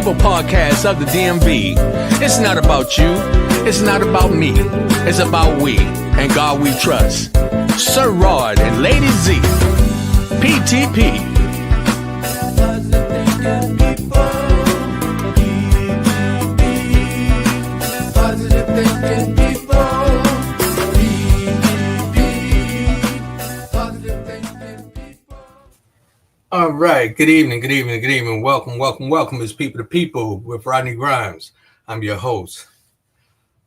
People podcast of the DMV. It's not about you. It's not about me. It's about we and God we trust. Sir Rod and Lady Z. PTP. All right. Good evening. Welcome. It's People to People with Rodney Grimes. I'm your host.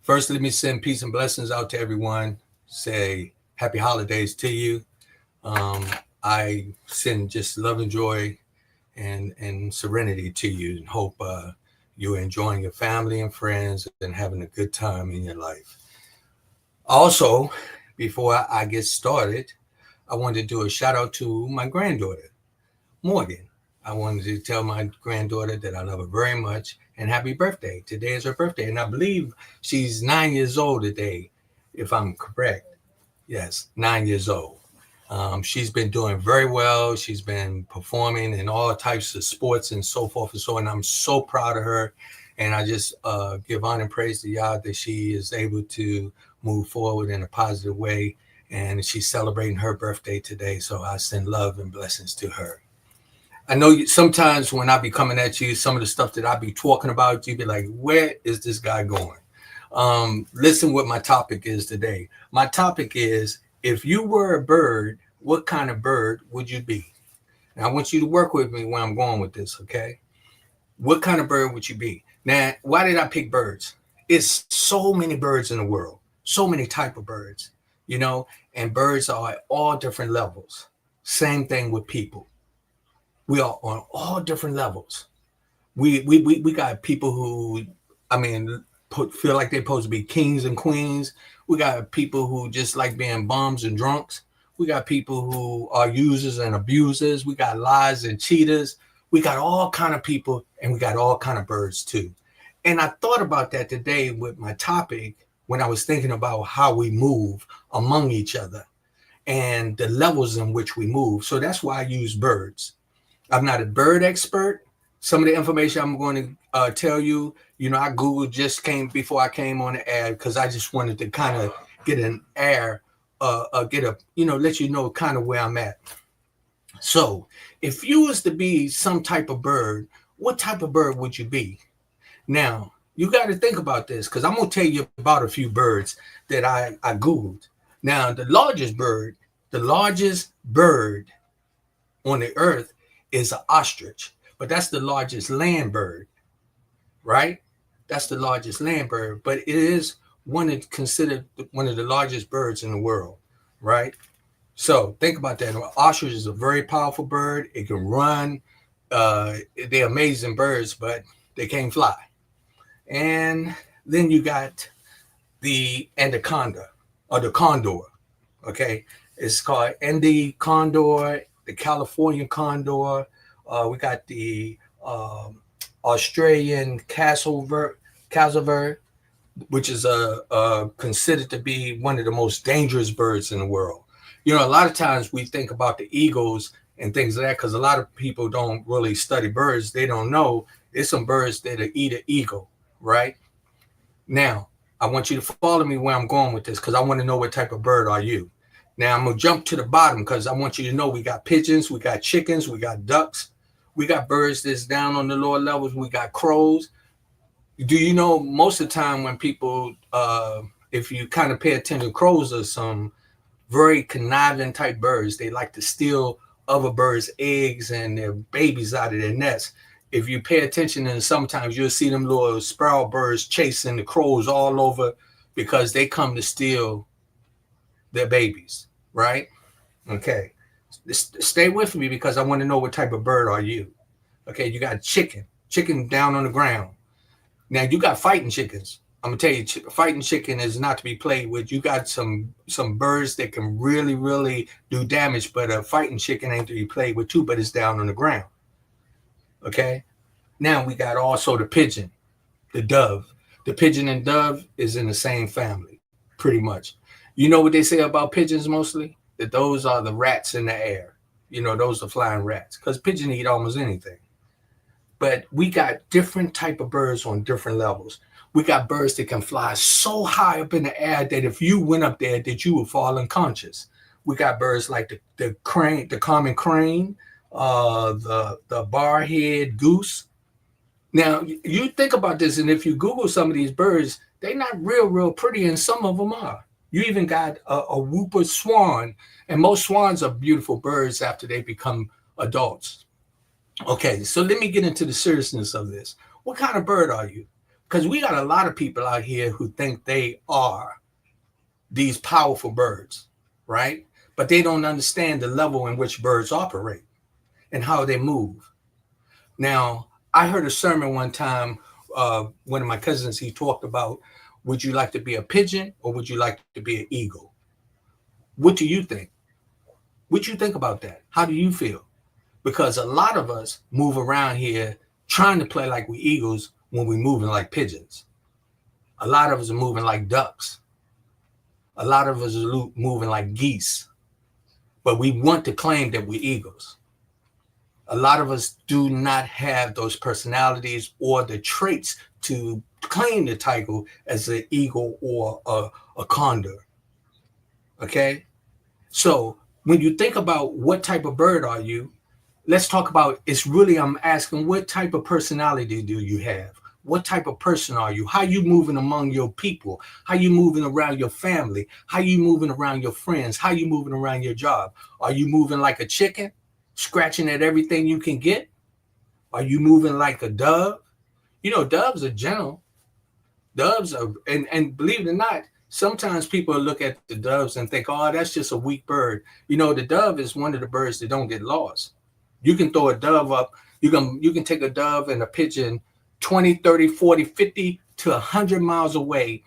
First, let me send peace and blessings out to everyone. Say happy holidays to you. I send just love and joy and serenity to you, and hope you're enjoying your family and friends and having a good time in your life. Also, before I get started, I wanted to do a shout out to my granddaughter, Morgan. I wanted to tell my granddaughter that I love her very much and happy birthday. Today is her birthday, and I believe she's 9 years old today, if I'm correct. Yes, 9 years old. She's been doing very well. She's been performing in all types of sports and so forth and so on. I'm so proud of her, and I just give honor and praise to Yah that she is able to move forward in a positive way, and she's celebrating her birthday today. So I send love and blessings to her. I know sometimes when I be coming at you, some of the stuff that I be talking about, you be like, where is this guy going? Listen what my topic is today. My topic is, if you were a bird, what kind of bird would you be? Now, I want you to work with me where I'm going with this, okay? What kind of bird would you be? Now, why did I pick birds? It's so many birds in the world, so many type of birds, you know, and birds are at all different levels. Same thing with people. We are on all different levels. We got people who, feel like they're supposed to be kings and queens. We got people who just like being bums and drunks. We got people who are users and abusers. We got liars and cheaters. We got all kind of people, and we got all kind of birds too. And I thought about that today with my topic when I was thinking about how we move among each other and the levels in which we move. So that's why I use birds. I'm not a bird expert. Some of the information I'm going to tell you, I Googled before I came on the air, because I just wanted to kind of get an air, let you know kind of where I'm at. So if you was to be some type of bird, what type of bird would you be? Now, you got to think about this, because I'm going to tell you about a few birds that I Googled. Now, the largest bird on the earth is an ostrich, but that's the largest land bird, right? That's the largest land bird, but it is considered one of the largest birds in the world, right? So think about that. An ostrich is a very powerful bird. It can run. They're amazing birds, but they can't fly. And then you got the anaconda, or the condor, okay? It's called Andy condor, the California condor. We got the Australian cassowary, which is considered to be one of the most dangerous birds in the world. A lot of times we think about the eagles and things like that, because a lot of people don't really study birds. They don't know there's some birds that eat an eagle, right? Now, I want you to follow me where I'm going with this, because I want to know what type of bird are you. Now, I'm going to jump to the bottom, because I want you to know we got pigeons, we got chickens, we got ducks, we got birds that's down on the lower levels, we got crows. Do you know most of the time when people, if you kind of pay attention, crows are some very conniving type birds. They like to steal other birds' eggs and their babies out of their nests. If you pay attention, and sometimes you'll see them little sparrow birds chasing the crows all over, because they come to steal their babies, right? Okay. Stay with me, because I want to know what type of bird are you. Okay, you got chicken down on the ground. Now you got fighting chickens. I'm gonna tell you, fighting chicken is not to be played with. You got some birds that can really, really do damage, but a fighting chicken ain't to be played with too, but it's down on the ground. Okay. Now we got also the pigeon, the dove. The pigeon and dove is in the same family, pretty much. You know what they say about pigeons mostly? That those are the rats in the air. Those are flying rats, because pigeons eat almost anything. but we got different type of birds on different levels. We got birds that can fly so high up in the air that if you went up there, that you would fall unconscious. We got birds like the crane, the common crane, the barhead goose. Now you think about this, and if you Google some of these birds, they're not real pretty, and some of them are. You even got a whooper swan, and most swans are beautiful birds after they become adults. Okay, so let me get into the seriousness of this. What kind of bird are you? Because we got a lot of people out here who think they are these powerful birds, right? But they don't understand the level in which birds operate and how they move. Now, I heard a sermon one time. One of my cousins, he talked about, would you like to be a pigeon or would you like to be an eagle? What do you think? What you think about that? How do you feel? Because a lot of us move around here trying to play like we eagles when we're moving like pigeons. A lot of us are moving like ducks. A lot of us are moving like geese. But we want to claim that we're eagles. A lot of us do not have those personalities or the traits to claim the title as an eagle or a condor. Okay? So when you think about what type of bird are you, let's talk about, I'm asking, what type of personality do you have? What type of person are you? How you moving among your people? How you moving around your family? How you moving around your friends? How you moving around your job? Are you moving like a chicken, scratching at everything you can get? Are you moving like a dove? You know, doves are gentle. Doves are, and believe it or not, sometimes people look at the doves and think, oh, that's just a weak bird. You know, the dove is one of the birds that don't get lost. You can throw a dove up. You can take a dove and a pigeon 20, 30, 40, 50 to 100 miles away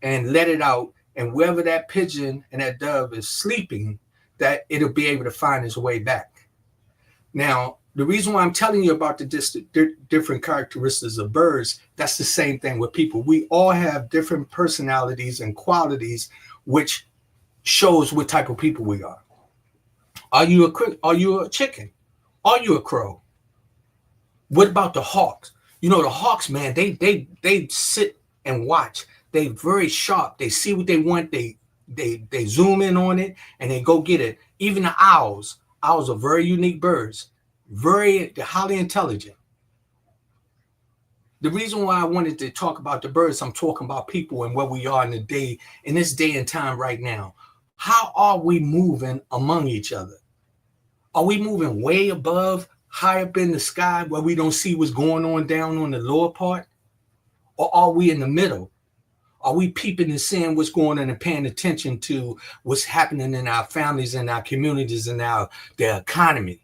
and let it out. And wherever that pigeon and that dove is sleeping, that it'll be able to find its way back. Now, the reason why I'm telling you about the different characteristics of birds, that's the same thing with people. We all have different personalities and qualities, which shows what type of people we are. Are you a chicken? Are you a crow? What about the hawks? You know, the hawks, man, they sit and watch. They very sharp. They see what they want. They zoom in on it and they go get it. Even the owls. Owls are very unique birds. They're highly intelligent. The reason why I wanted to talk about the birds, I'm talking about people and where we are in this day and time right now. How are we moving among each other? Are we moving way above, high up in the sky where we don't see what's going on down on the lower part? Or are we in the middle? Are we peeping and seeing what's going on and paying attention to what's happening in our families and our communities and the economy?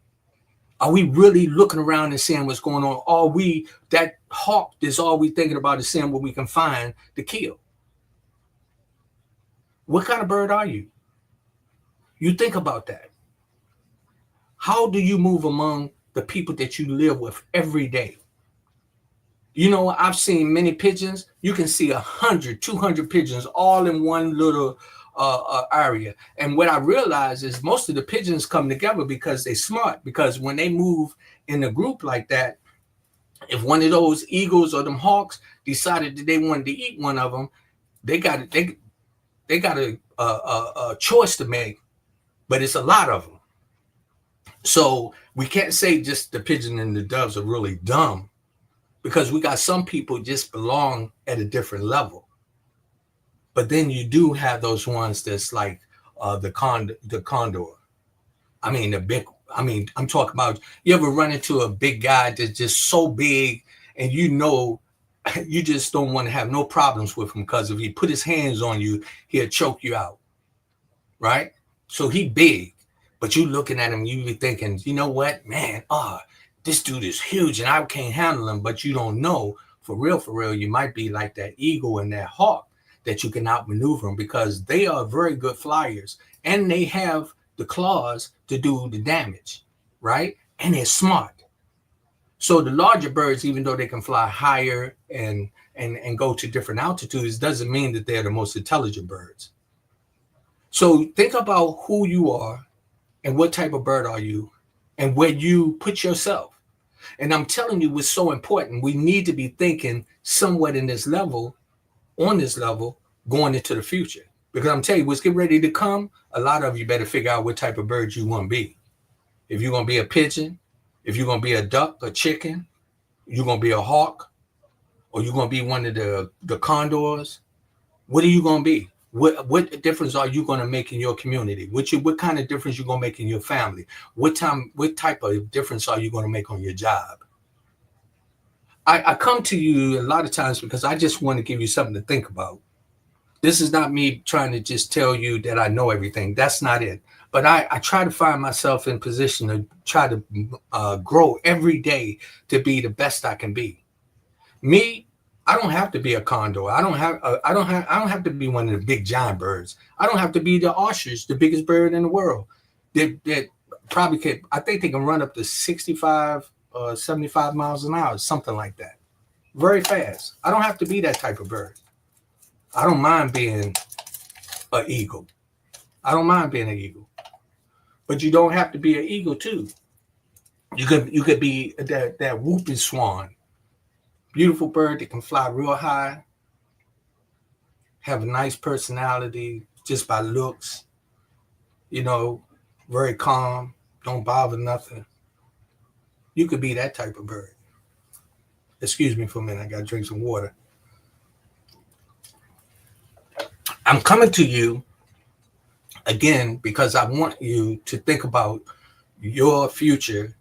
Are we really looking around and seeing what's going on? Are we, that hawk is all we thinking about is seeing what we can find to kill? What kind of bird are you? You think about that. How do you move among the people that you live with every day? You know, I've seen many pigeons. You can see 100, 200 pigeons all in one little area. And what I realize is most of the pigeons come together because they're smart. Because when they move in a group like that, if one of those eagles or them hawks decided that they wanted to eat one of them, they got a choice to make, but it's a lot of them. So we can't say just the pigeon and the doves are really dumb, because we got some people just belong at a different level. But then you do have those ones that's like the condor. I'm talking about, you ever run into a big guy that's just so big and you know, you just don't want to have no problems with him, because if he put his hands on you, he'll choke you out, right? So he big, but you looking at him, you be thinking, you know what, man, this dude is huge and I can't handle him. But you don't know, for real, you might be like that eagle and that hawk, that you can outmaneuver them, because they are very good flyers and they have the claws to do the damage, right? And they're smart. So the larger birds, even though they can fly higher and go to different altitudes, doesn't mean that they're the most intelligent birds. So think about who you are and what type of bird are you and where you put yourself. And I'm telling you, what's so important, we need to be thinking somewhat in this level, on this level, going into the future. Because I'm telling you, what's getting ready to come, a lot of you better figure out what type of bird you want to be. If you're going to be a pigeon, if you're going to be a duck, a chicken, you're going to be a hawk, or you're going to be one of the condors, what are you going to be? What difference are you going to make in your community? What kind of difference you going to make in your family? What type of difference are you going to make on your job? I come to you a lot of times because I just want to give you something to think about. This is not me trying to just tell you that I know everything. That's not it. But I try to find myself in position to try to grow every day to be the best I can be. Me, I don't have to be a condor. I don't have to be one of the big giant birds. I don't have to be the ostrich, the biggest bird in the world. That probably could, I think they can run up to 65, 75 miles an hour, something like that. Very fast. I don't have to be that type of bird. I don't mind being an eagle. I don't mind being an eagle. But you don't have to be an eagle too. You could be that whooping swan. Beautiful bird that can fly real high, have a nice personality just by looks, very calm, don't bother nothing. You could be that type of bird. Excuse me for a minute, I gotta drink some water. I'm coming to you again because I want you to think about your future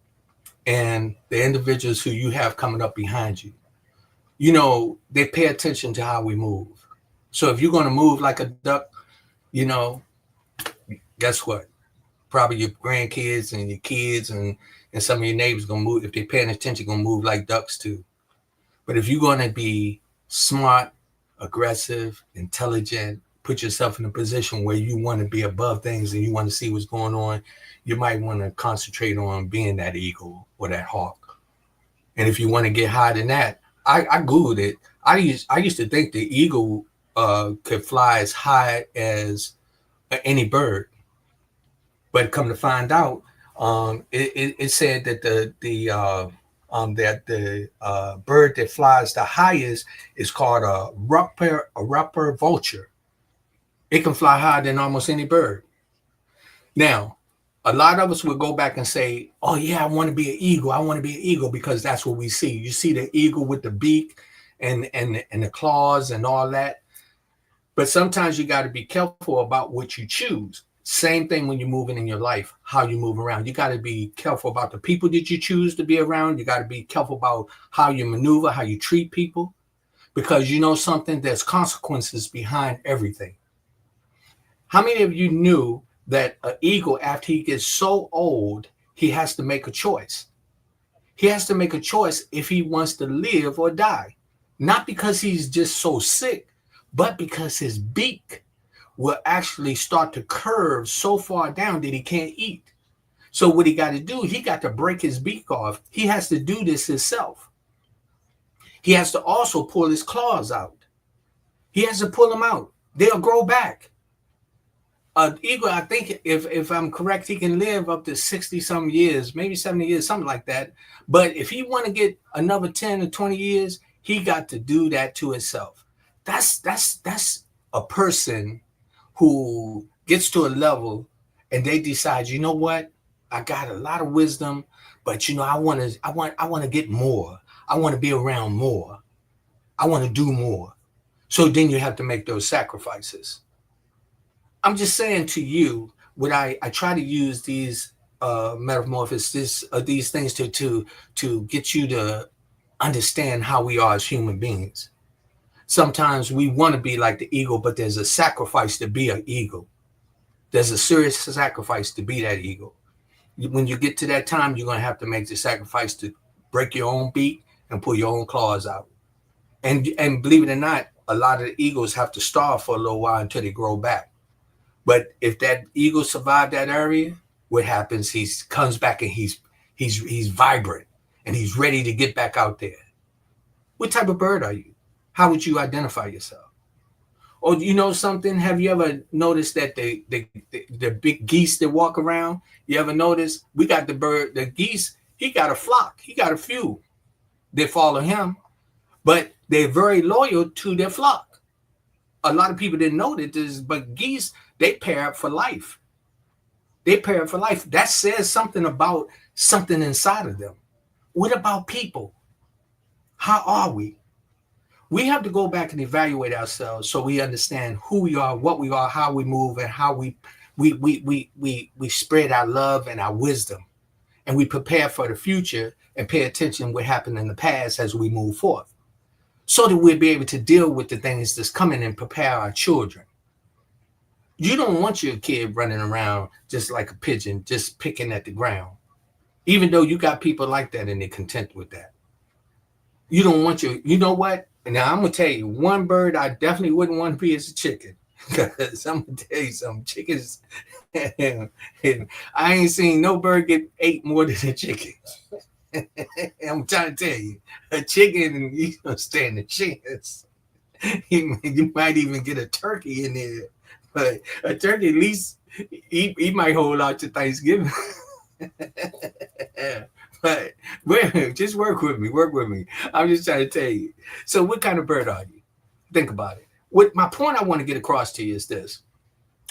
and the individuals who you have coming up behind you. They pay attention to how we move. So if you're going to move like a duck, guess what? Probably your grandkids and your kids and some of your neighbors going to move. If they're paying attention, going to move like ducks too. But if you're going to be smart, aggressive, intelligent, put yourself in a position where you want to be above things and you want to see what's going on, you might want to concentrate on being that eagle or that hawk. And if you want to get higher than that, I Googled it. I used to think the eagle could fly as high as any bird, but come to find out, it said that the bird that flies the highest is called a Ruppert vulture. It can fly higher than almost any bird. Now, a lot of us will go back and say, oh yeah, I want to be an eagle. I want to be an eagle because that's what we see. You see the eagle with the beak and the claws and all that. But sometimes you got to be careful about what you choose. Same thing when you're moving in your life, how you move around. You got to be careful about the people that you choose to be around. You got to be careful about how you maneuver, how you treat people. Because you know something, there's consequences behind everything. How many of you knew that an eagle, after he gets so old, he has to make a choice? He has to make a choice if he wants to live or die. Not because he's just so sick, but because his beak will actually start to curve so far down that he can't eat. So what he got to do, he got to break his beak off. He has to do this himself. He has to also pull his claws out. He has to pull them out. They'll grow back. An eagle, I think, if I'm correct, he can live up to 60-some years, maybe 70 years, something like that. But if he want to get another 10 or 20 years, he got to do that to himself. That's a person who gets to a level and they decide, you know what? I got a lot of wisdom, but I want to get more. I want to be around more. I want to do more. So then you have to make those sacrifices. I'm just saying to you, what I try to use these metamorphoses, these things to get you to understand how we are as human beings. Sometimes we want to be like the eagle, but there's a sacrifice to be an eagle. There's a serious sacrifice to be that eagle. When you get to that time, you're going to have to make the sacrifice to break your own beak and pull your own claws out. And believe it or not, a lot of the eagles have to starve for a little while until they grow back. But if that eagle survived that area, what happens? He comes back and he's vibrant and he's ready to get back out there. What type of bird are you? How would you identify yourself? Or you know something? Have you ever noticed that the big geese that walk around? You ever notice we got the geese? He got a flock. He got a few that follow him, but they're very loyal to their flock. A lot of people didn't know this, but geese, they pair up for life. They pair up for life. That says something about something inside of them. What about people? How are we? We have to go back and evaluate ourselves so we understand who we are, what we are, how we move, and how we spread our love and our wisdom. And we prepare for the future and pay attention to what happened in the past as we move forth, so that we'll be able to deal with the things that's coming and prepare our children. You don't want your kid running around just like a pigeon, just picking at the ground, even though you got people like that and they're content with that. You don't want you know what? Now, I'm going to tell you, one bird I definitely wouldn't want to be is a chicken. Because I'm going to tell you something, chickens, I ain't seen no bird get ate more than a chicken. I'm trying to tell you, a chicken, you don't stand a chance. You might even get a turkey in there. But a turkey, at least, he might hold out to Thanksgiving. But just work with me. I'm just trying to tell you. So what kind of bird are you? Think about it. What my point I want to get across to you is this.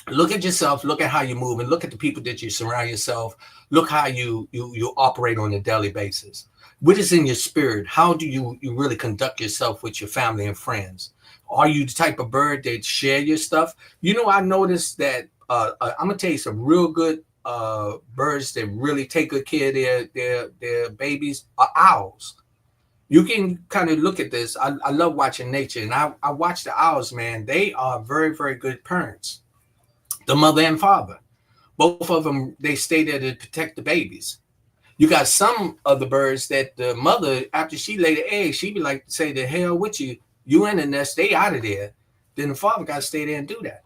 Look at yourself, look at how you move, and look at the people that you surround yourself. Look how you operate on a daily basis. What is in your spirit? How do you really conduct yourself with your family and friends? Are you the type of bird that share your stuff? You know, I noticed that I'm going to tell you some real good birds that really take good care of their babies are owls. You can kind of look at this. I love watching nature, and I watch the owls, man. They are very, very good parents, the mother and father. Both of them, they stay there to protect the babies. You got some of the birds that the mother, after she laid the egg, she be like, say, the hell with you. You in the nest, stay out of there. Then the father got to stay there and do that.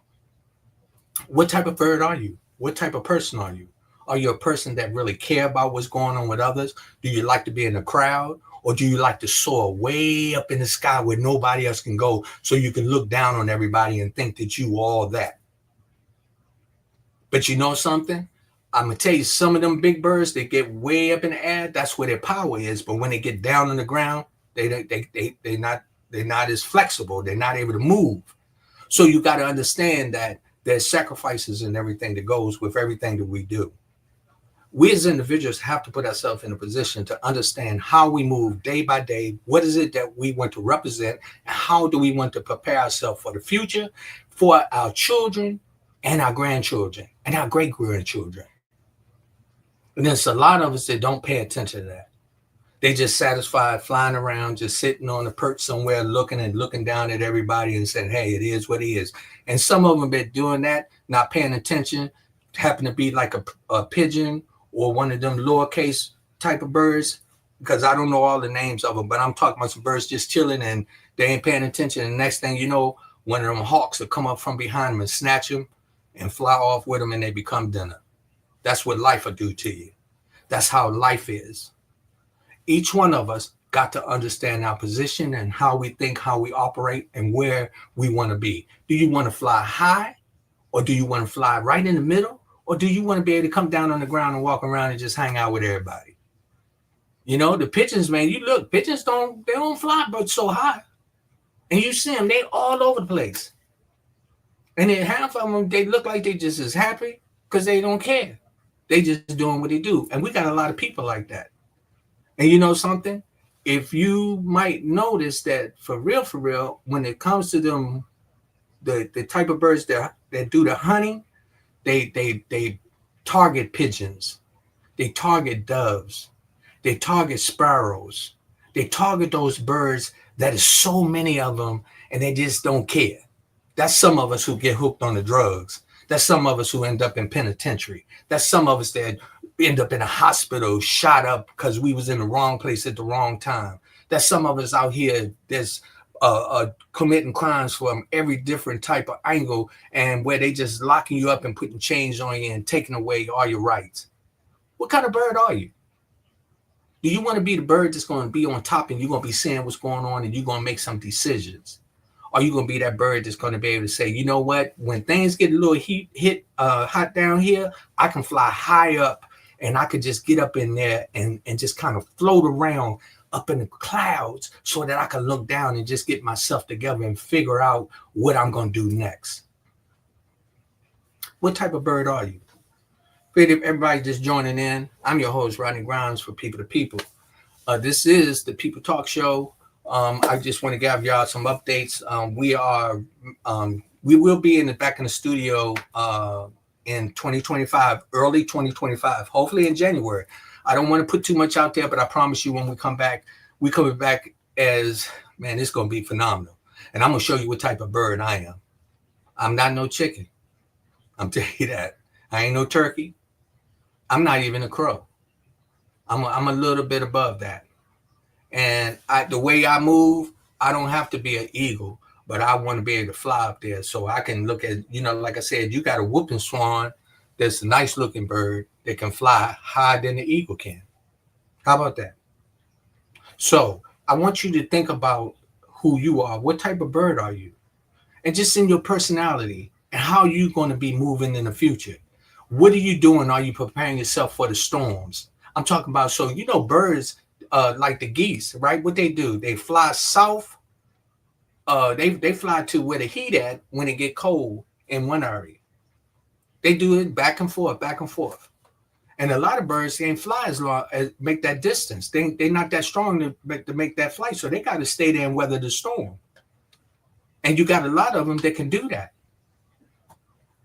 What type of bird are you? What type of person are you? Are you a person that really care about what's going on with others? Do you like to be in a crowd? Or do you like to soar way up in the sky where nobody else can go, so you can look down on everybody and think that you all that? But you know something? I'm going to tell you, some of them big birds, they get way up in the air. That's where their power is. But when they get down on the ground, they're not as flexible. They're not able to move. So you got to understand that there's sacrifices and everything that goes with everything that we do. We as individuals have to put ourselves in a position to understand how we move day by day. What is it that we want to represent? And how do we want to prepare ourselves for the future, for our children and our grandchildren and our great-grandchildren? And there's a lot of us that don't pay attention to that. They just satisfied flying around, just sitting on a perch somewhere, looking down at everybody and saying, hey, it is what it is. And some of them been doing that, not paying attention, happen to be like a pigeon or one of them lowercase type of birds, because I don't know all the names of them, but I'm talking about some birds just chilling and they ain't paying attention. And the next thing you know, one of them hawks will come up from behind them and snatch them and fly off with them, and they become dinner. That's what life will do to you. That's how life is. Each one of us got to understand our position and how we think, how we operate, and where we want to be. Do you want to fly high, or do you want to fly right in the middle? Or do you want to be able to come down on the ground and walk around and just hang out with everybody? You know, the pigeons, man, you look, pigeons don't fly but so high. And you see them, they all over the place. And then half of them, they look like they just as happy because they don't care. They just doing what they do. And we got a lot of people like that. And you know something? If you might notice that for real, when it comes to them, the type of birds that do the hunting, they target pigeons, they target doves, they target sparrows, they target those birds that is so many of them, and they just don't care. That's some of us who get hooked on the drugs. That's some of us who end up in penitentiary. That's some of us that end up in a hospital shot up because we was in the wrong place at the wrong time. That's some of us out here that's committing crimes from every different type of angle, and where they just locking you up and putting chains on you and taking away all your rights. What kind of bird are you? Do you want to be the bird that's going to be on top and you're going to be seeing what's going on and you're going to make some decisions? Are you going to be that bird that's going to be able to say, you know what, when things get a little hot down here, I can fly high up and I could just get up in there and just kind of float around up in the clouds so that I can look down and just get myself together and figure out what I'm going to do next. What type of bird are you? Everybody just joining in. I'm your host, Rodney Grimes, for People to People. This is the People Talk Show. I just want to give y'all some updates. We will be back in the studio in 2025, early 2025, hopefully in January. I don't want to put too much out there, but I promise you when we come back, we coming back as, man, it's going to be phenomenal. And I'm going to show you what type of bird I am. I'm not no chicken. I'm telling you that. I ain't no turkey. I'm not even a crow. I'm a little bit above that. And the way I move, I don't have to be an eagle, but I want to be able to fly up there so I can look at, like I said, you got a whooping swan that's a nice looking bird that can fly higher than the eagle can. How about that? So I want you to think about who you are. What type of bird are you? And just in your personality and how you're going to be moving in the future. What are you doing? Are you preparing yourself for the storms? I'm talking about, birds like the geese, right? What they do, they fly south. They fly to where the heat at when it get cold in one area. They do it back and forth, back and forth. And a lot of birds can't fly as long as make that distance. They're not that strong to make that flight. So they got to stay there and weather the storm. And you got a lot of them that can do that.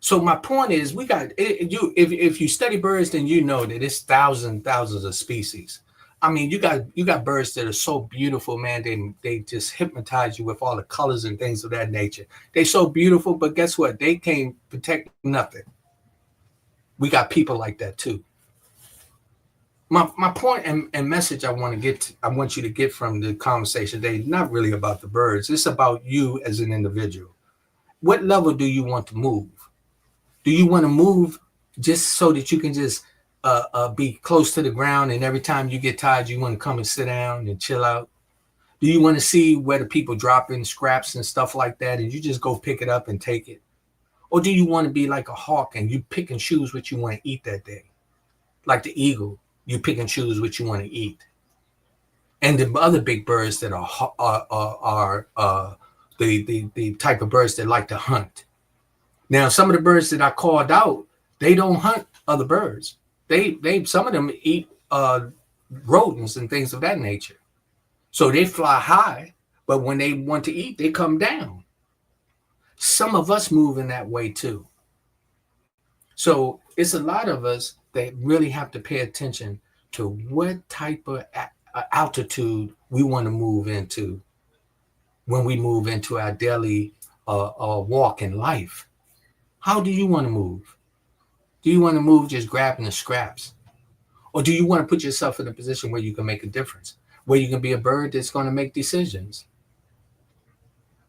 So my point is, if you study birds, then you know that it's thousands of species. I mean, you got birds that are so beautiful, man. They just hypnotize you with all the colors and things of that nature. They're so beautiful, but guess what? They can't protect nothing. We got people like that too. My point and message I want you to get from the conversation today, not really about the birds. It's about you as an individual. What level do you want to move? Do you want to move just so that you can just be close to the ground, and every time you get tired, you want to come and sit down and chill out? Do you want to see where the people drop in scraps and stuff like that, and you just go pick it up and take it? Or do you want to be like a hawk and you pick and choose what you want to eat that day? Like the eagle, you pick and choose what you want to eat. And the other big birds that are the type of birds that like to hunt. Now, some of the birds that I called out, they don't hunt other birds. Some of them eat rodents and things of that nature. So they fly high, but when they want to eat, they come down. Some of us move in that way too. So it's a lot of us that really have to pay attention to what type of altitude we want to move into when we move into our daily walk in life. How do you want to move? Do you want to move just grabbing the scraps? Or do you want to put yourself in a position where you can make a difference, where you can be a bird that's going to make decisions?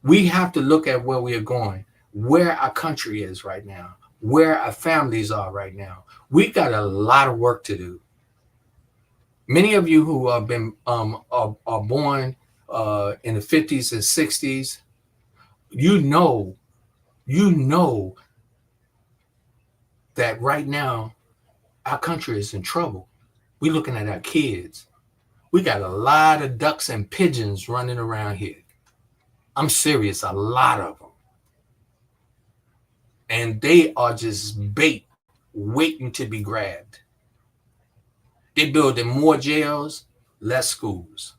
We have to look at where we are going, where our country is right now, where our families are right now. We've got a lot of work to do. Many of you who have been are born in the 50s and 60s, you know that right now our country is in trouble. We're looking at our kids. We got a lot of ducks and pigeons running around here. I'm serious, a lot of them. And they are just bait waiting to be grabbed. They're building more jails, less schools.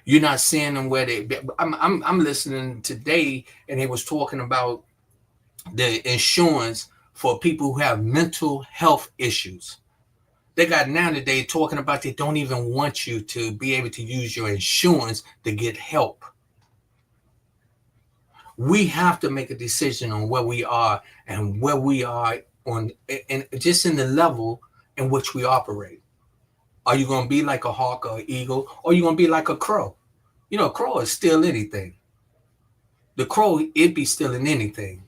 You're not seeing them where I'm listening today, and they was talking about the insurance for people who have mental health issues. They got now that they talking about they don't even want you to be able to use your insurance to get help. We have to make a decision on where we are and where we are on, and just in the level in which we operate. Are you going to be like a hawk or eagle, or are you going to be like a crow? You know, a crow is still anything. The crow, it be stealing anything.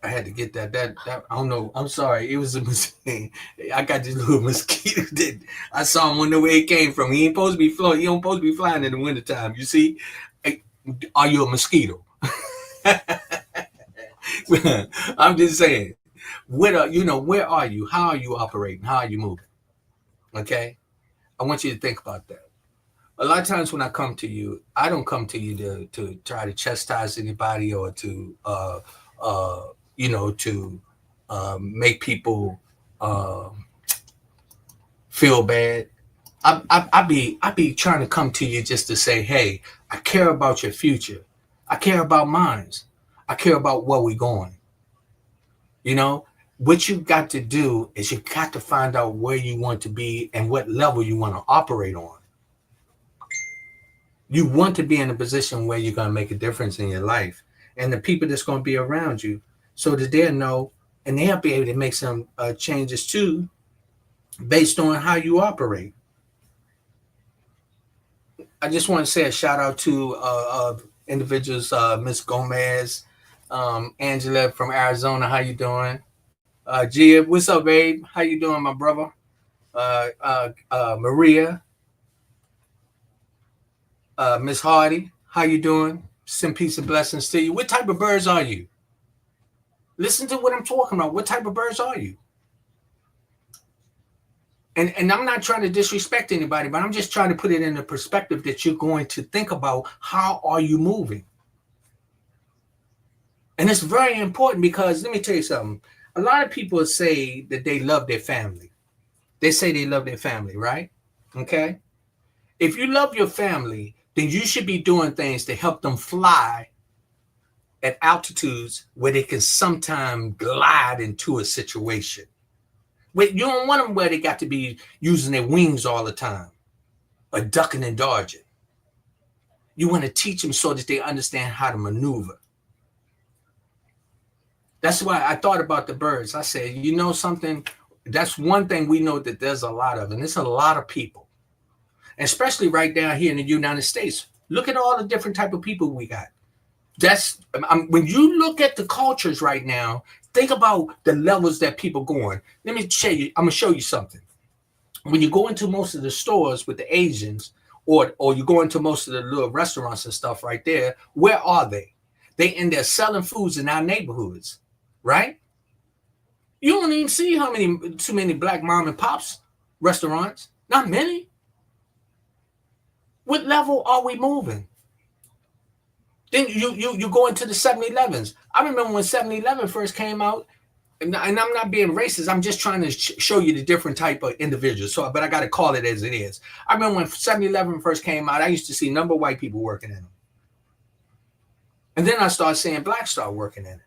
I had to get that I don't know. I'm sorry. It was a mistake. I got this little mosquito that I saw him wonder where it came from. He ain't supposed to be flying. He don't supposed to be flying in the wintertime. You see? Are you a mosquito? I'm just saying. where are you? How are you operating? How are you moving? Okay, I want you to think about that. A lot of times when I come to you, I don't come to you to try to chastise anybody or to to make people feel bad. I be trying to come to you just to say, hey, I care about your future. I care about mine. I care about where we're going. You know, what you got to do is you got to find out where you want to be and what level you want to operate on. You want to be in a position where you're going to make a difference in your life and the people that's going to be around you so that they'll know and they'll be able to make some changes too based on how you operate. I just want to say a shout out to individuals, Miss Gomez, Angela from Arizona. How you doing? Gia, what's up, babe? How you doing, my brother? Maria, Miss Hardy, how you doing? Send peace and blessings to you. What type of birds are you? Listen to what I'm talking about. What type of birds are you? And I'm not trying to disrespect anybody, but I'm just trying to put it in the perspective that you're going to think about how are you moving. And it's very important because let me tell you something. A lot of people say that they love their family. They say they love their family, right? Okay. If you love your family, then you should be doing things to help them fly at altitudes where they can sometimes glide into a situation. You don't want them where they got to be using their wings all the time or ducking and dodging. You want to teach them so that they understand how to maneuver. That's why I thought about the birds. I said, you know something? That's one thing we know that there's a lot of, and it's a lot of people, especially right down here in the United States. Look at all the different type of people we got. When you look at the cultures right now, think about the levels that people going. Let me show you. I'm gonna show you something. When you go into most of the stores with the Asians, or you go into most of the little restaurants and stuff right there, where are they? They in there selling foods in our neighborhoods, right? You don't even see too many black mom and pops restaurants. Not many. What level are we moving? Then you go into the 7-Elevens. I remember when 7-Eleven first came out, and I'm not being racist. I'm just trying to show you the different type of individuals. But I got to call it as it is. I remember when 7-Eleven first came out, I used to see number white people working in them. And then I started seeing black start working in it.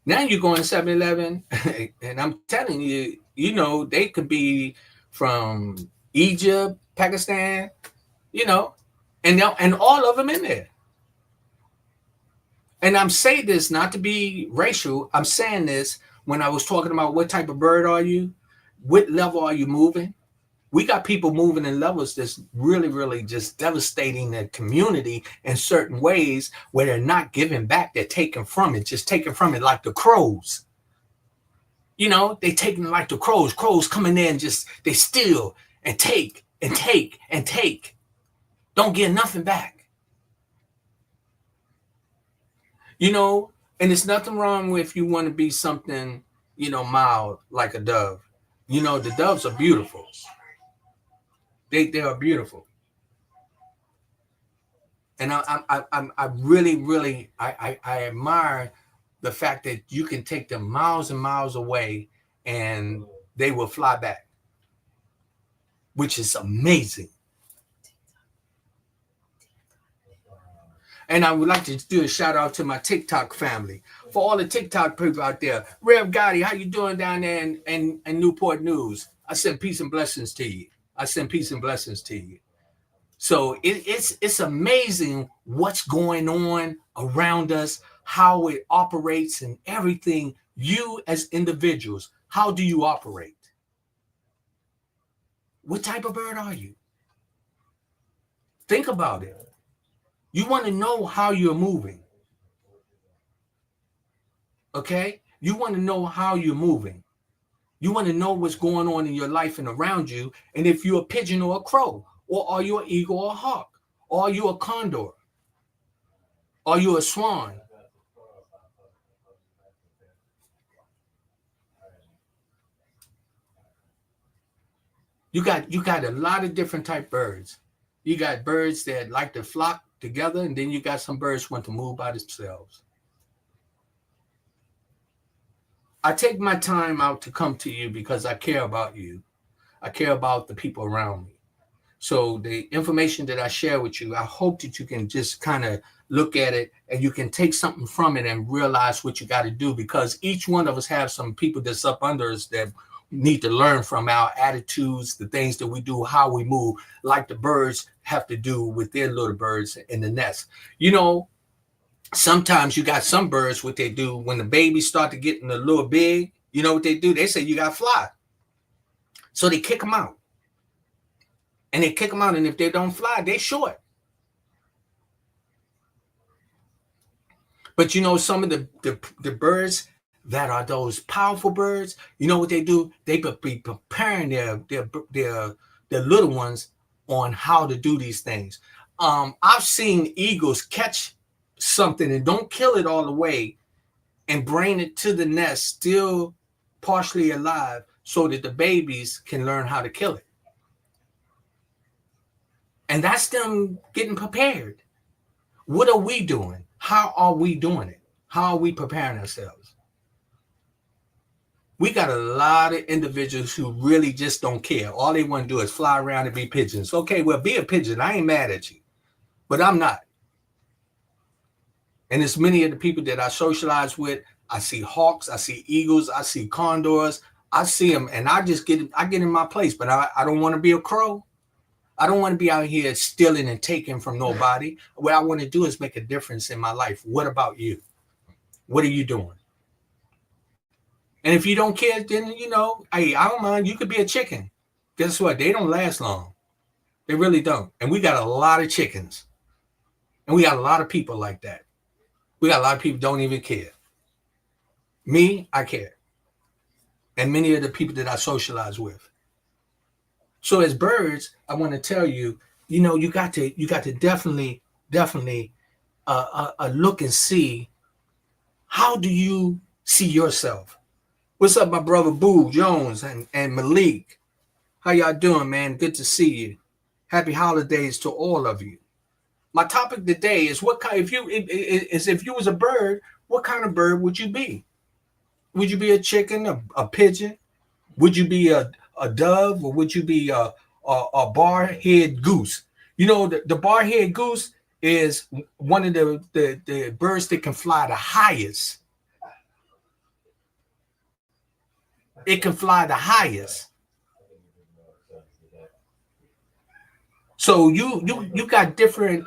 Now you go in 7-Eleven, and I'm telling you, they could be from Egypt, Pakistan, and all of them in there. And I'm saying this not to be racial. I'm saying this when I was talking about what type of bird are you? What level are you moving? We got people moving in levels that's really, really just devastating the community in certain ways where they're not giving back. They're taking from it, just taking from it like the crows. They taking it like the crows. Crows coming in, they steal and take and take and take. Don't get nothing back. And there's nothing wrong with if you want to be something, mild like a dove. The doves are beautiful. They are beautiful. And I really, really, I admire the fact that you can take them miles and miles away and they will fly back, which is amazing. And I would like to do a shout out to my TikTok family. For all the TikTok people out there. Rev Gotti, how you doing down there in Newport News? I send peace and blessings to you. So it's amazing what's going on around us, how it operates and everything. You as individuals, how do you operate? What type of bird are you? Think about it. You want to know how you're moving. Okay? You want to know how you're moving. You want to know what's going on in your life and around you. And if you're a pigeon or a crow, or are you an eagle or a hawk? Or are you a condor? Are you a swan? You got a lot of different type birds. You got birds that like to flock together, and then you got some birds want to move by themselves. I take my time out to come to you because I care about you. I care about the people around me. So the information that I share with you, I hope that you can just kind of look at it and you can take something from it and realize what you got to do, because each one of us have some people that's up under us that need to learn from our attitudes, the things that we do, how we move, like the birds have to do with their little birds in the nest. You know, sometimes you got some birds, what they do when the babies start to get a little big, you know what they do? They say you got to fly. So they kick them out. And they kick them out, and if they don't fly, they short. But you know, some of the birds that are those powerful birds, you know what they do? They be preparing their little ones on how to do these things. I've seen eagles catch something and don't kill it all the way and bring it to the nest still partially alive so that the babies can learn how to kill it. And that's them getting prepared. What are we doing? How are we doing it? How are we preparing ourselves? We got a lot of individuals who really just don't care. All they want to do is fly around and be pigeons. Okay, well, be a pigeon. I ain't mad at you, but I'm not. And it's many of the people that I socialize with. I see hawks, I see eagles, I see condors. I see them, and I get in my place, but I don't want to be a crow. I don't want to be out here stealing and taking from nobody. What I want to do is make a difference in my life. What about you? What are you doing? And if you don't care, then, you know, hey, I don't mind. You could be a chicken. Guess what? They don't last long. They really don't. And we got a lot of chickens. And we got a lot of people like that. We got a lot of people don't even care. Me, I care. And many of the people that I socialize with. So as birds, I want to tell you, you know, you got to definitely look and see, how do you see yourself? What's up, my brother Boo Jones and Malik? How y'all doing, man? Good to see you. Happy holidays to all of you. My topic today is if you was a bird, what kind of bird would you be? Would you be a chicken, a pigeon? Would you be a dove, or would you be a bar-head goose? You know, the bar-head goose is one of the birds that can fly the highest. It can fly the highest. So you got different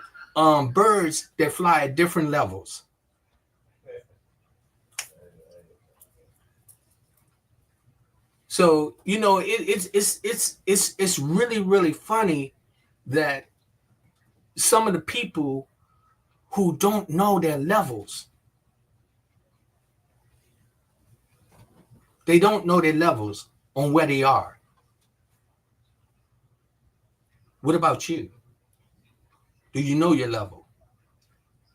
birds that fly at different levels. So, you know, it's really, really funny that some of the people who don't know their levels, they don't know their levels on where they are. What about you? Do you know your level?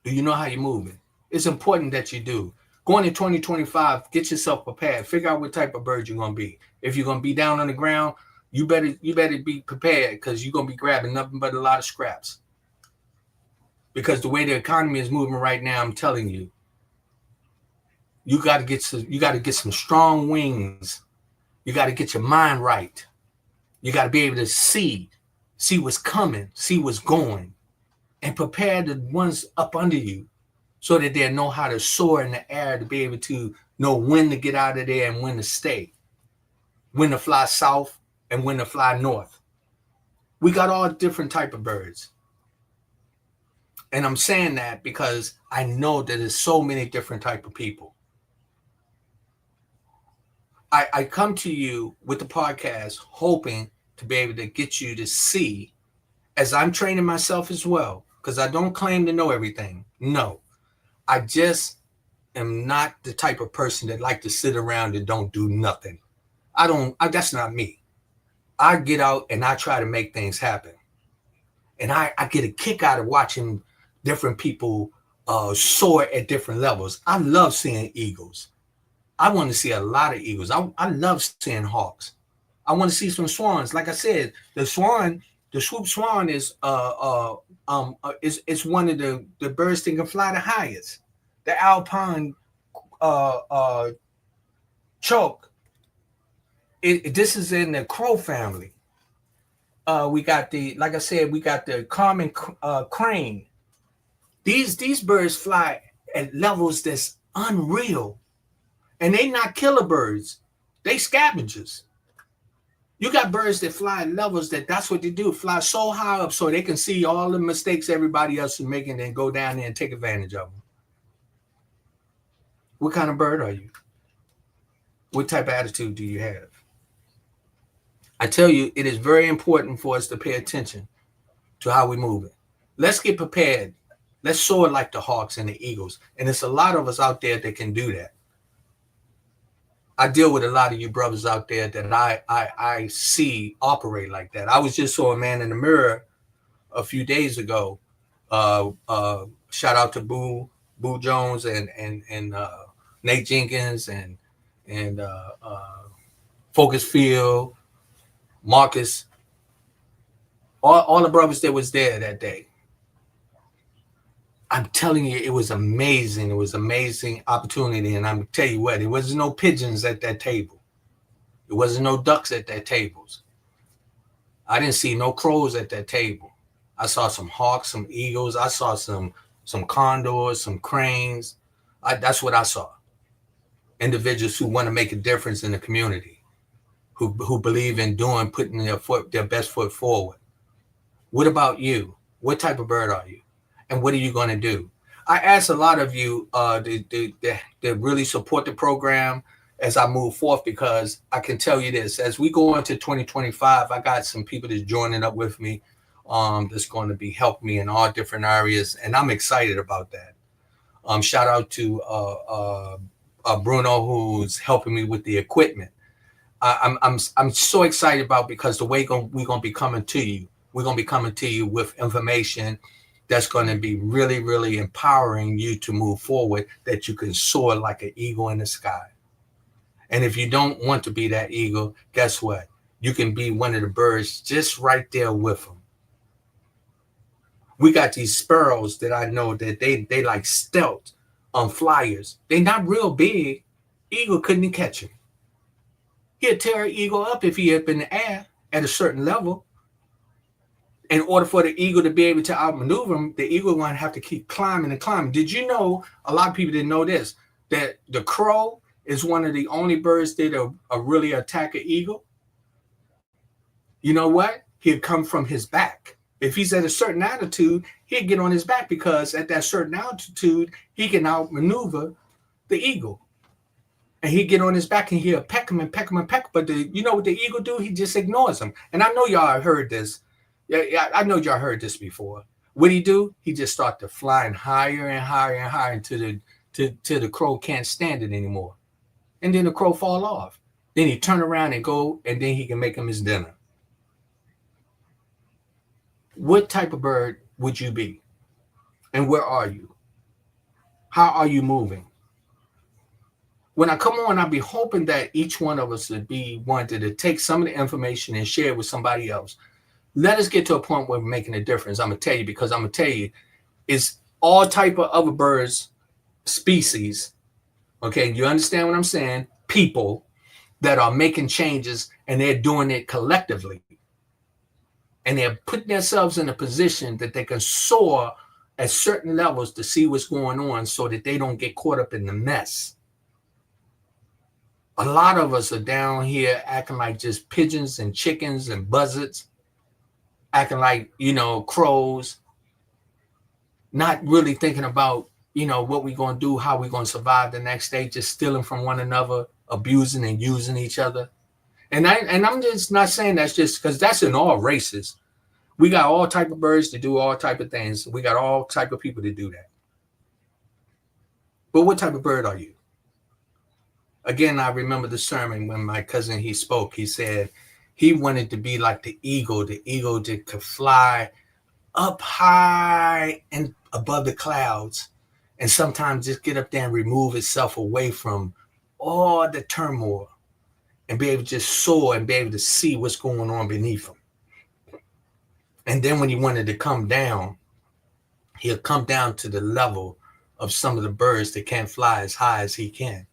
Do you know how you're moving? It's important that you do. Going in 2025, get yourself prepared. Figure out what type of bird you're going to be. If you're going to be down on the ground, you better be prepared, because you're going to be grabbing nothing but a lot of scraps. Because the way the economy is moving right now, I'm telling you, you got to get some strong wings. You got to get your mind right. You got to be able to see what's coming, see what's going, and prepare the ones up under you, so that they know how to soar in the air, to be able to know when to get out of there and when to stay, when to fly south and when to fly north. We got all different type of birds. And I'm saying that because I know that there's so many different type of people. I come to you with the podcast hoping to be able to get you to see, as I'm training myself as well, because I don't claim to know everything. No. I just am not the type of person that like to sit around and don't do nothing. That's not me. I get out and I try to make things happen. And I get a kick out of watching different people soar at different levels. I love seeing eagles. I want to see a lot of eagles. I love seeing hawks. I want to see some swans. Like I said, the swoop swan is one of the birds that can fly the highest. The alpine choke. This is in the crow family. We got like I said, we got the common crane. These birds fly at levels that's unreal, and they not killer birds. They scavengers. You got birds that fly at levels that's what they do, fly so high up so they can see all the mistakes everybody else is making and go down there and take advantage of them. What kind of bird are you? What type of attitude do you have? I tell you, it is very important for us to pay attention to how we move it. Let's get prepared. Let's soar like the hawks and the eagles. And there's a lot of us out there that can do that. I deal with a lot of you brothers out there that I see operate like that. I was just saw a man in the mirror a few days ago. Shout out to Boo Jones and Nate Jenkins and Focus Field, Marcus, all the brothers that was there that day. I'm telling you, it was amazing. It was amazing opportunity. And I'm going to tell you what, there wasn't no pigeons at that table. There wasn't no ducks at that tables. I didn't see no crows at that table. I saw some hawks, some eagles. I saw some condors, some cranes. That's what I saw. Individuals who want to make a difference in the community, who believe in putting their best foot forward. What about you? What type of bird are you? And what are you going to do? I ask a lot of you to really support the program as I move forth, because I can tell you this, as we go into 2025, I got some people that's joining up with me that's going to be helping me in all different areas. And I'm excited about that. Shout out to Bruno, who's helping me with the equipment. I'm so excited about, because the way we're going to be coming to you, we're going to be coming to you with information that's going to be really, really empowering you to move forward, that you can soar like an eagle in the sky. And if you don't want to be that eagle, guess what? You can be one of the birds just right there with them. We got these sparrows that I know that they like stealth on flyers. They're not real big. Eagle couldn't catch him. He'd tear an eagle up if he up in the air at a certain level. In order for the eagle to be able to outmaneuver him, the eagle going to have to keep climbing and climbing. Did you know, a lot of people didn't know this, that the crow is one of the only birds that really attack an eagle? You know what? He'll come from his back. If he's at a certain altitude, he'll get on his back, because at that certain altitude, he can outmaneuver the eagle. And he'll get on his back and he'll peck him and peck him and peck. But you know what the eagle do? He just ignores him. And I know y'all heard this. Yeah, I know y'all heard this before. What he do? He just start to flying higher and higher and higher until the crow can't stand it anymore. And then the crow fall off. Then he turn around and go, and then he can make him his dinner. What type of bird would you be? And where are you? How are you moving? When I come on, I'll be hoping that each one of us would be wanted to take some of the information and share it with somebody else. Let us get to a point where we're making a difference. I'm going to tell you, it's all type of other birds, species. Okay, you understand what I'm saying? People that are making changes, and they're doing it collectively. And they're putting themselves in a position that they can soar at certain levels to see what's going on, so that they don't get caught up in the mess. A lot of us are down here acting like just pigeons and chickens and buzzards, acting like, crows, not really thinking about, what we're going to do, how we're going to survive the next day, just stealing from one another, abusing and using each other. And I'm just not saying that's just because that's in all races. We got all type of birds to do all type of things. We got all type of people to do that. But what type of bird are you? Again, I remember the sermon when my cousin, he spoke. He said he wanted to be like the eagle that could fly up high and above the clouds, and sometimes just get up there and remove itself away from all the turmoil and be able to just soar and be able to see what's going on beneath him. And then when he wanted to come down, he'll come down to the level of some of the birds that can't fly as high as he can.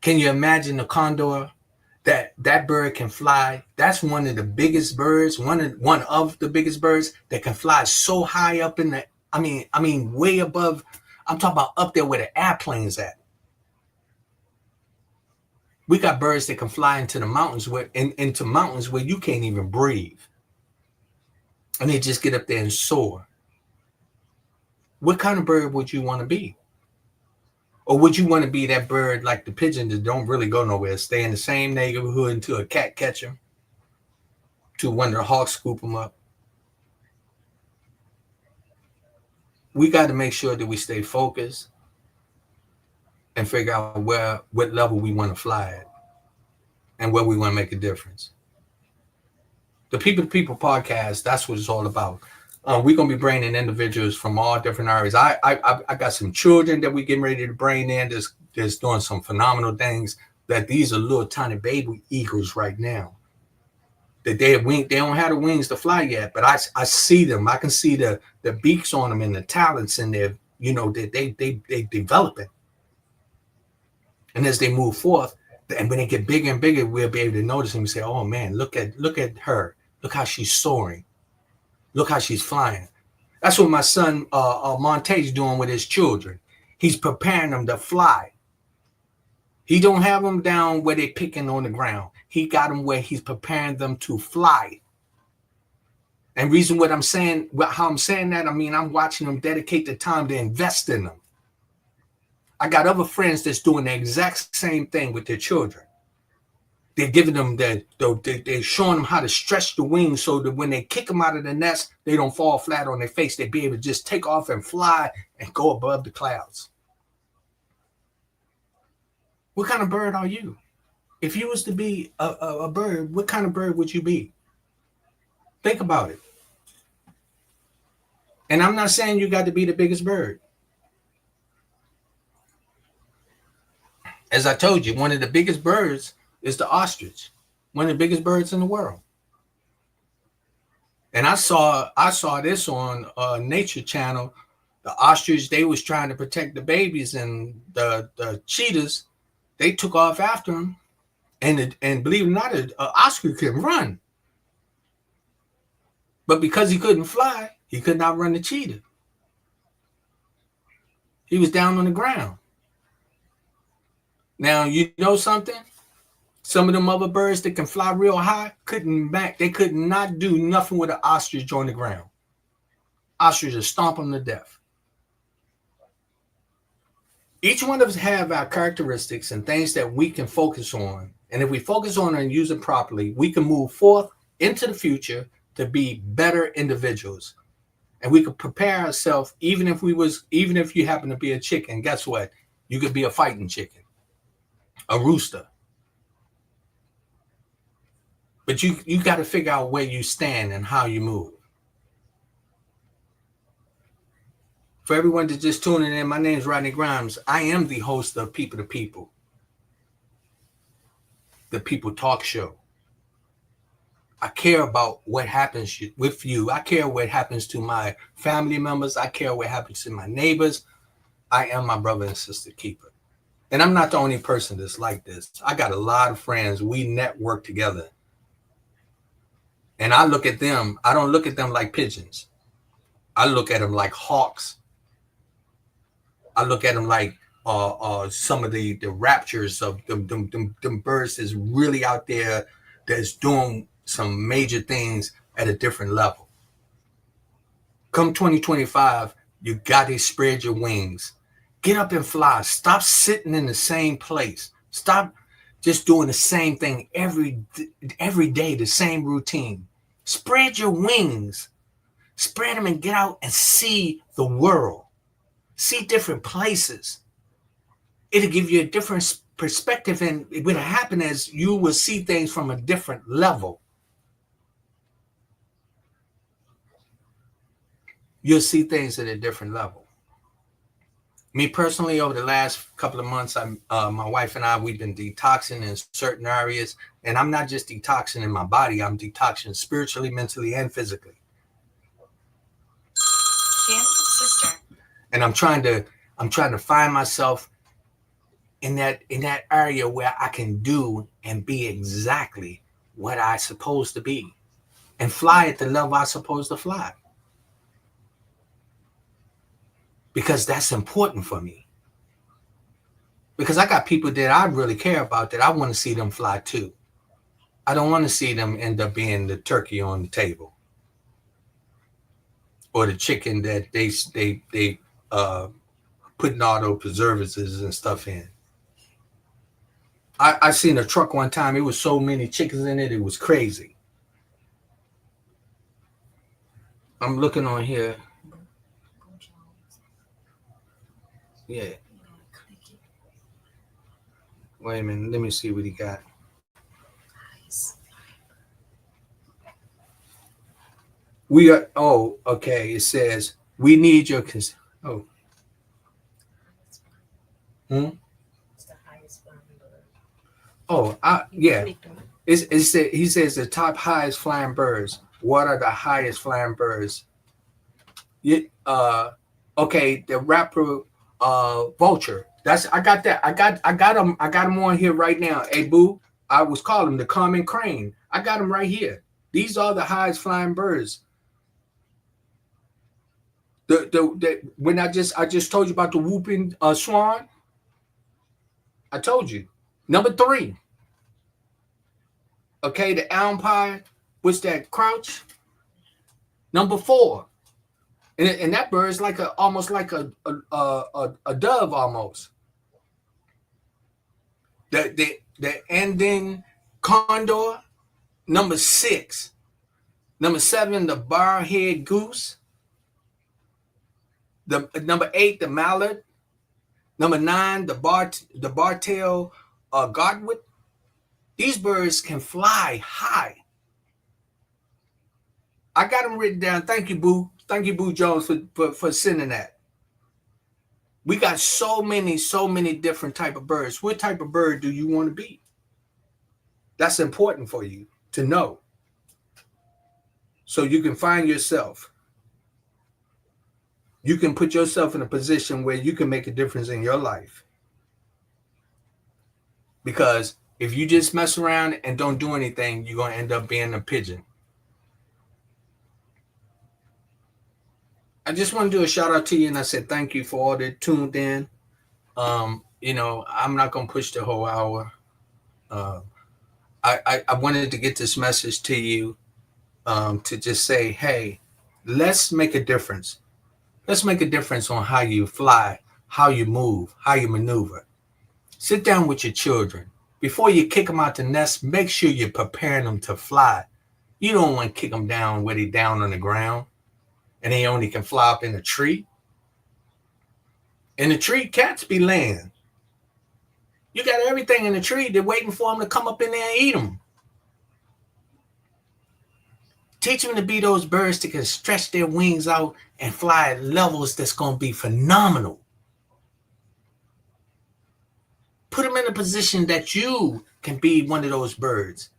Can you imagine the condor? That bird can fly. That's one of the biggest birds, one of the biggest birds that can fly so high up in the, I mean, way above. I'm talking about up there where the airplane's at. We got birds that can fly into the mountains into mountains where you can't even breathe. And they just get up there and soar. What kind of bird would you want to be? Or would you want to be that bird like the pigeon that don't really go nowhere, stay in the same neighborhood until a cat catch them, to when the hawks scoop them up? We got to make sure that we stay focused and figure out what level we want to fly at and where we want to make a difference. The People to People podcast, that's what it's all about. We're going to be bringing individuals from all different areas. I got some children that we're getting ready to bring in that's doing some phenomenal things. That these are little tiny baby eagles right now. That they don't have the wings to fly yet, but I see them. I can see the beaks on them and the talents in there, that they developing. And as they move forth, and when they get bigger and bigger, we'll be able to notice them and say, oh man, look at her. Look how she's soaring. Look how she's flying. That's what my son Monte's doing with his children. He's preparing them to fly. He don't have them down where they're picking on the ground. He got them where he's preparing them to fly. And reason how I'm saying that, I'm watching them dedicate the time to invest in them. I got other friends that's doing the exact same thing with their children. They're giving them they're showing them how to stretch the wings so that when they kick them out of the nest, they don't fall flat on their face. They be able to just take off and fly and go above the clouds. What kind of bird are you? If you was to be a bird, what kind of bird would you be? Think about it. And I'm not saying you got to be the biggest bird. As I told you, one of the biggest birds is the ostrich, one of the biggest birds in the world. And I saw this on Nature Channel. The ostrich, they was trying to protect the babies, and the cheetahs, they took off after them. And believe it or not, an ostrich can run. But because he couldn't fly, he could not run the cheetah. He was down on the ground. Now, you know something? Some of them other birds that can fly real high they could not do nothing with an ostrich on the ground. Ostrich will stomp them to death. Each one of us have our characteristics and things that we can focus on. And if we focus on and use it properly, we can move forth into the future to be better individuals. And we could prepare ourselves, even if you happen to be a chicken, guess what? You could be a fighting chicken, a rooster. But you got to figure out where you stand and how you move. For everyone that's just tuning in, my name is Rodney Grimes. I am the host of People to People, the People Talk Show. I care about what happens with you. I care what happens to my family members. I care what happens to my neighbors. I am my brother and sister keeper. And I'm not the only person that's like this. I got a lot of friends. We network together. And I look at them, I don't look at them like pigeons. I look at them like hawks. I look at them like some of the raptures of them birds that's really out there, that's doing some major things at a different level. Come 2025, you got to spread your wings. Get up and fly. Stop sitting in the same place. Stop just doing the same thing every day, the same routine. Spread your wings. Spread them and get out and see the world. See different places. It'll give you a different perspective, and what'll happen is you will see things from a different level. You'll see things at a different level. Me personally, over the last couple of months, my wife and I, we've been detoxing in certain areas, and I'm not just detoxing in my body. I'm detoxing spiritually, mentally, and physically. Sister. And I'm trying to find myself in that area where I can do and be exactly what I'm supposed to be, and fly at the level I'm supposed to fly. Because that's important for me. Because I got people that I really care about that I want to see them fly too. I don't want to see them end up being the turkey on the table or the chicken that they putting all those preservatives and stuff in. I seen a truck one time. It was so many chickens in it. It was crazy. I'm looking on here. Yeah. Wait a minute. Let me see what he got. We are. Oh, okay. It says we need your. Oh. Oh, yeah. He says the top highest flying birds. What are the highest flying birds? Okay, the rapper Vulture. I got that. I got him on here right now. Hey boo, I was calling him the common crane. I got him right here. These are the highest flying birds. When I just told you about the whooping swan. I told you. Number 3. Okay, the elm pie. What's that? Crouch. Number 4. And that bird is like almost like a dove almost. The Andean condor. Number 6. Number 7, the barhead goose. The number 8, the mallard. Number 9, the bartail godwit. These birds can fly high. I got them written down. Thank you, Boo. Thank you, Boo Jones, for sending that. We got so many different type of birds. What type of bird do you want to be? That's important for you to know. So you can find yourself. You can put yourself in a position where you can make a difference in your life. Because if you just mess around and don't do anything, you're going to end up being a pigeon. I just want to do a shout out to you, and I said thank you for all that tuned in. I'm not going to push the whole hour. I wanted to get this message to you to just say, hey, let's make a difference. Let's make a difference on how you fly, how you move, how you maneuver. Sit down with your children. Before you kick them out the nest, make sure you're preparing them to fly. You don't want to kick them down where they're down on the ground and they only can fly up in a tree. In the tree, cats be laying. You got everything in the tree. They're waiting for them to come up in there and eat them. Teach them to be those birds that can stretch their wings out and fly at levels that's going to be phenomenal. Put them in a position that you can be one of those birds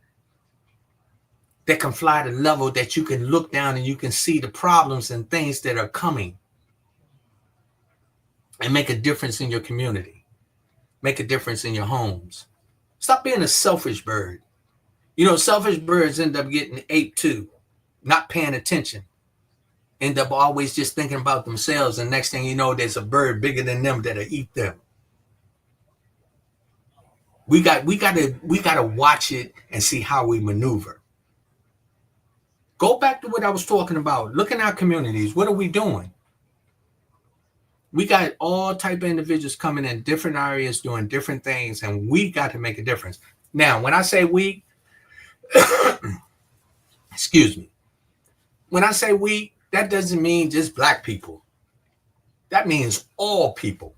that can fly at a level that you can look down and you can see the problems and things that are coming and make a difference in your community, make a difference in your homes. Stop being a selfish bird. Selfish birds end up getting ate too, not paying attention, end up always just thinking about themselves. And next thing you know, there's a bird bigger than them that'll eat them. We gotta watch it and see how we maneuver. Go back to what I was talking about. Look in our communities. What are we doing? We got all type of individuals coming in different areas doing different things, and we got to make a difference. Now, when I say we, excuse me. When I say we, that doesn't mean just black people. That means all people.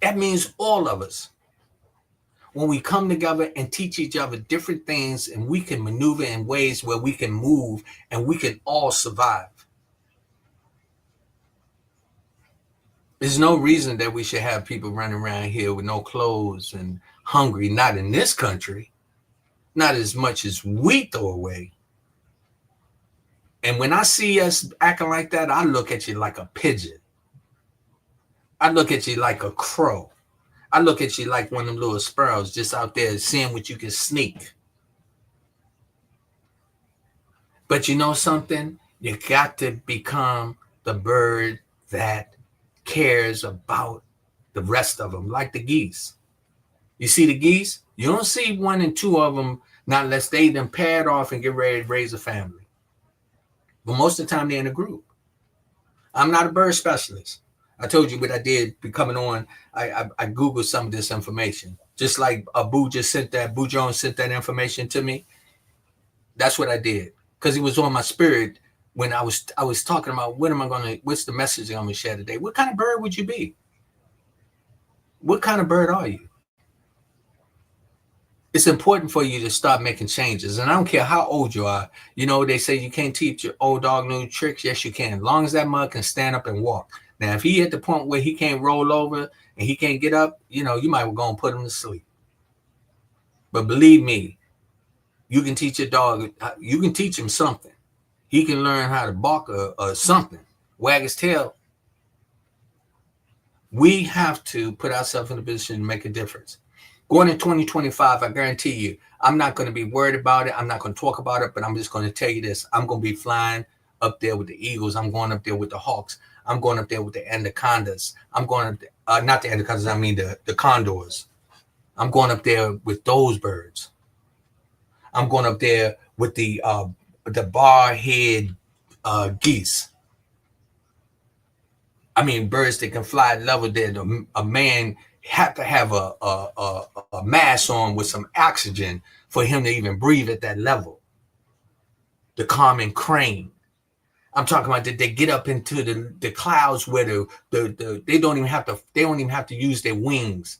That means all of us. When we come together and teach each other different things, and we can maneuver in ways where we can move and we can all survive. There's no reason that we should have people running around here with no clothes and hungry. Not in this country. Not as much as we throw away. And when I see us acting like that, I look at you like a pigeon. I look at you like a crow. I look at you like one of them little sparrows just out there seeing what you can sneak. But you know something? You got to become the bird that cares about the rest of them, like the geese. You see the geese? You don't see one and two of them, not unless they then paired off and get ready to raise a family. But most of the time, they're in a group. I'm not a bird specialist. I told you what I did coming on. I Googled some of this information. Just like Boo Jones sent that information to me. That's what I did. Because it was on my spirit when I was talking about what's the message I'm gonna share today? What kind of bird would you be? What kind of bird are you? It's important for you to start making changes. And I don't care how old you are. You know, they say you can't teach your old dog new tricks. Yes, you can. As long as that mug can stand up and walk. Now, if he at the point where he can't roll over and he can't get up, you know, you might go and put him to sleep. But believe me, you can teach your dog, you can teach him something. He can learn how to bark or something, wag his tail. We have to put ourselves in a position to make a difference. Going in 2025, I guarantee you, I'm not going to be worried about it. I'm not going to talk about it, but I'm just going to tell you this. I'm going to be flying up there with the Eagles. I'm going up there with the Hawks. I'm going up there with the Anacondas. I'm going up there, not the Anacondas, I mean the Condors. I'm going up there with those birds. I'm going up there with the barhead geese. I mean, birds that can fly at level that a man have to have a mask on with some oxygen for him to even breathe at that level. The common crane. I'm talking about that they get up into the clouds where they don't even have to use their wings.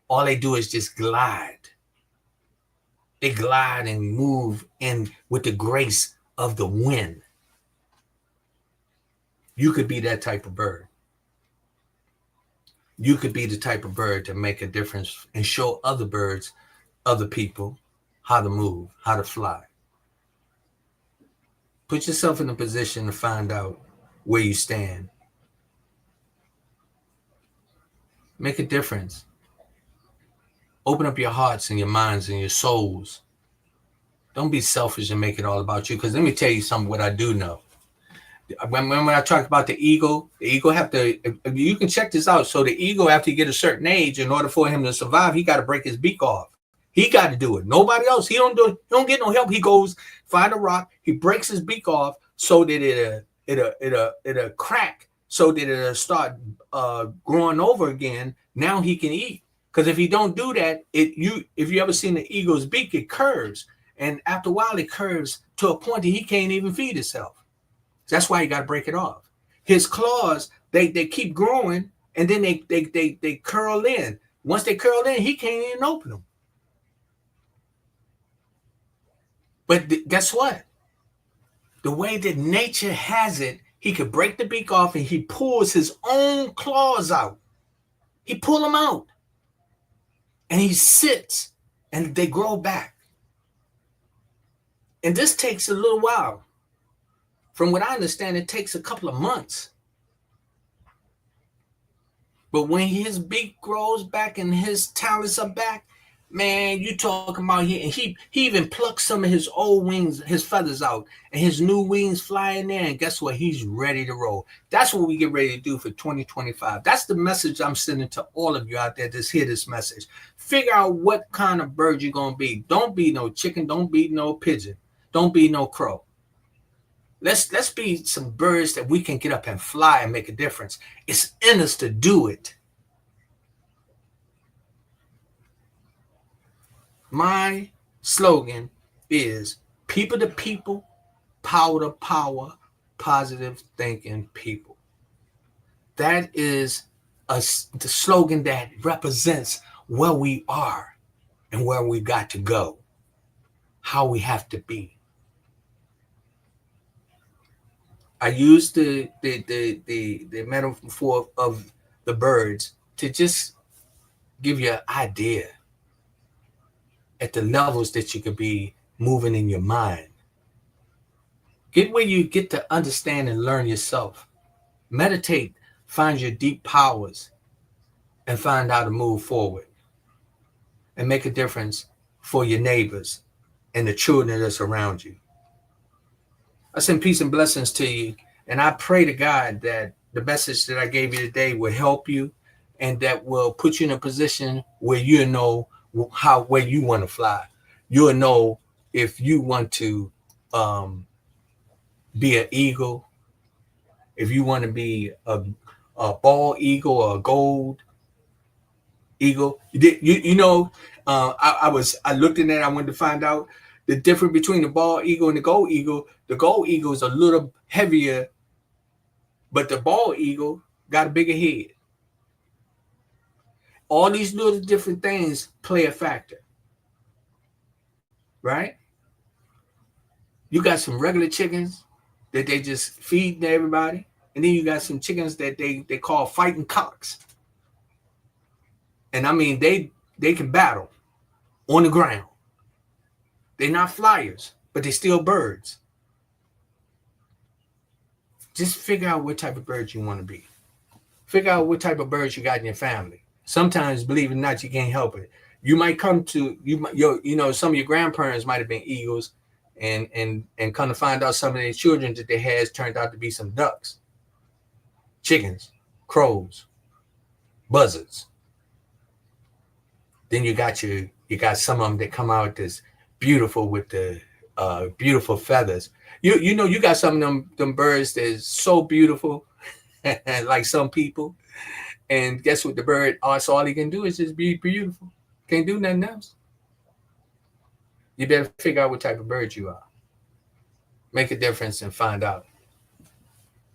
All they do is just glide. They glide and move in with the grace of the wind. You could be that type of bird. You could be the type of bird to make a difference and show other birds, other people, how to move, how to fly. Put yourself in a position to find out where you stand. Make a difference. Open up your hearts and your minds and your souls. Don't be selfish and make it all about you. Because let me tell you something, what I do know. When I talk about the eagle have to, you can check this out. So the eagle, after he get a certain age, in order for him to survive, he got to break his beak off. He got to do it. Nobody else. He don't do it. He don't get no help. He goes find a rock. He breaks his beak off so that it'll crack, so that it'll start growing over again. Now he can eat. Because if he don't do that, if you ever seen the eagle's beak, it curves, and after a while it curves to a point that he can't even feed himself. That's why you got to break it off. His claws, they keep growing, and then they curl in. Once they curl in, he can't even open them. But guess what? The way that nature has it, he could break the beak off and he pulls his own claws out. He pull them out. And he sits and they grow back. And this takes a little while. From what I understand, it takes a couple of months. But when his beak grows back and his talents are back, man, you talking about he even plucks some of his old wings, his feathers out, and his new wings fly in there. And guess what? He's ready to roll. That's what we get ready to do for 2025. That's the message I'm sending to all of you out there that hear this message. Figure out what kind of bird you're going to be. Don't be no chicken. Don't be no pigeon. Don't be no crow. Let's be some birds that we can get up and fly and make a difference. It's in us to do it. My slogan is people to people, power to power, positive thinking people. That is the slogan that represents where we are and where we got to go, how we have to be. I use the metaphor of the birds to just give you an idea at the levels that you could be moving in your mind. Get where you get to understand and learn yourself. Meditate, find your deep powers, and find how to move forward and make a difference for your neighbors and the children that's around you. I send peace and blessings to you, and I pray to God that the message that I gave you today will help you and that will put you in a position where you know where you want to fly. You'll know if you want to be an eagle, if you want to be a bald eagle or a gold eagle. I looked in there. I wanted to find out the difference between the bald eagle and the gold eagle. The gold eagle is a little heavier, but the bald eagle got a bigger head. All these little different things play a factor, right? You got some regular chickens that they just feed to everybody. And then you got some chickens that they call fighting cocks. And I mean, they can battle on the ground. They're not flyers, but they're still birds. Just figure out what type of bird you want to be. Figure out what type of birds you got in your family. Sometimes, believe it or not, you can't help it. You might come to, some of your grandparents might have been eagles, and come to find out some of their children that they had turned out to be some ducks, chickens, crows, buzzards. Then you got some of them that come out that's beautiful with the beautiful feathers. You got some of them birds that's so beautiful, like some people. And guess what? The bird, so all he can do is just be beautiful. Can't do nothing else. You better figure out what type of bird you are. Make a difference and find out.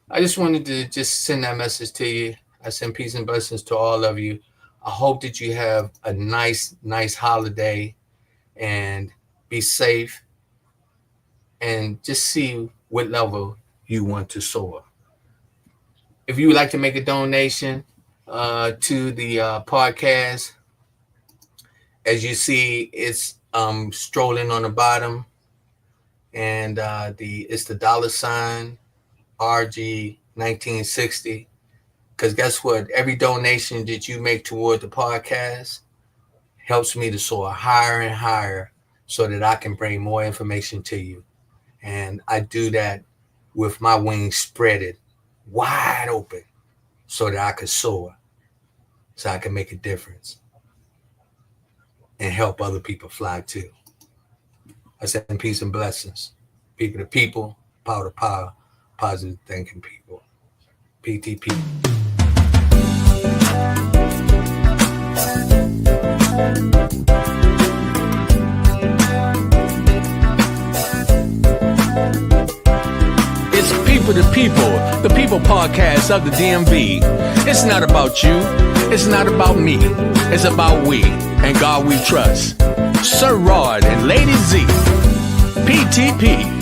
I just wanted to just send that message to you. I send peace and blessings to all of you. I hope that you have a nice holiday and be safe and just see what level you want to soar. If you would like to make a donation to the podcast, as you see, it's strolling on the bottom, and it's the $ RG 1960. Because guess what? Every donation that you make toward the podcast helps me to soar higher and higher so that I can bring more information to you. And I do that with my wings spreaded wide open so that I can soar, so I can make a difference and help other people fly too. I send peace and blessings. People to people, power to power, positive thinking people. PTP. It's People to People, the People Podcast of the DMV. It's not about you. It's not about me. It's about we and God we trust. Sir Rod and Lady Z. PTP.